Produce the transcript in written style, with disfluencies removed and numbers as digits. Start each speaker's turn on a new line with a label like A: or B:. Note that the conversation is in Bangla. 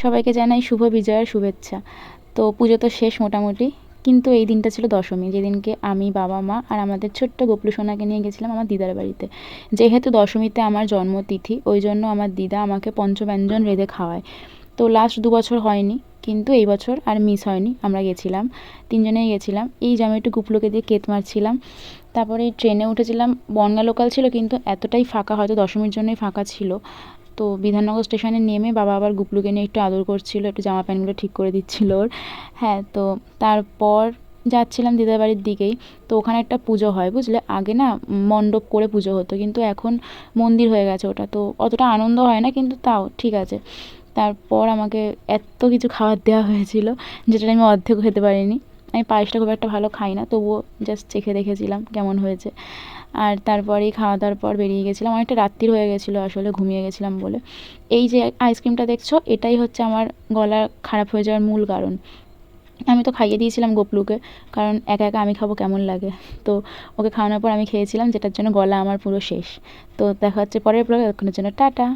A: সবাইকে জানাই শুভ বিজয়ার শুভেচ্ছা। তো পুজো তো শেষ মোটামুটি, কিন্তু এই দিনটা ছিল দশমী, যেদিনকে আমি, বাবা, মা আর আমাদের ছোট্ট গোপলু সোনাকে নিয়ে গেছিলাম আমার দিদার বাড়িতে। যেহেতু দশমীতে আমার জন্মতিথি, ওই জন্য আমার দিদা আমাকে পঞ্চব্যঞ্জন রেঁধে খাওয়ায়। তো লাস্ট 2 বছর হয়নি, কিন্তু এই বছর আর মিস হয়নি, আমরা গেছিলাম, 3 জনেই গেছিলাম। এই যে আমি একটু গুপলুকে দিয়ে কেত মারছিলাম। তারপরে এই ট্রেনে উঠেছিলাম, বনগাঁ লোকাল ছিল কিন্তু এতটাই ফাঁকা, হয়তো দশমীর জন্যই ফাঁকা ছিল। তো বিধাননগর স্টেশনে নেমে বাবা আবার গুপলুকে নিয়ে একটু আদর করছিল, একটু জামা প্যান্টগুলো ঠিক করে দিচ্ছিল ওর। হ্যাঁ, তো তারপর যাচ্ছিলাম দিদার বাড়ির দিকেই। তো ওখানে একটা পুজো হয় বুঝলে, আগে না মণ্ডপ করে পুজো হতো, কিন্তু এখন মন্দির হয়ে গেছে ওটা, তো অতটা আনন্দ হয় না, কিন্তু তাও ঠিক আছে। তারপর আমাকে এত কিছু খাবার দেওয়া হয়েছিল, যেটার আমি অর্ধেকও খেতে পারিনি। আমি পায়েসটা খুব একটা ভালো খাই না, তবুও জাস্ট চেখে দেখেছিলাম কেমন হয়েছে। আর তারপরেই খাওয়া দাওয়ার পর বেরিয়ে গেছিলাম, অনেকটা রাত্রির হয়ে গেছিলো আসলে, ঘুমিয়ে গেছিলাম বলে। এই যে আইসক্রিমটা দেখছো, এটাই হচ্ছে আমার গলা খারাপ হয়ে যাওয়ার মূল কারণ। আমি তো খাইয়ে দিয়েছিলাম গোপলুকে, কারণ একা একা আমি খাবো কেমন লাগে। তো ওকে খাওয়ানোর পর আমি খেয়েছিলাম, যেটার জন্য গলা আমার পুরো শেষ। তো দেখা হচ্ছে পরের ব্লগে, এতক্ষণের জন্য টাটা।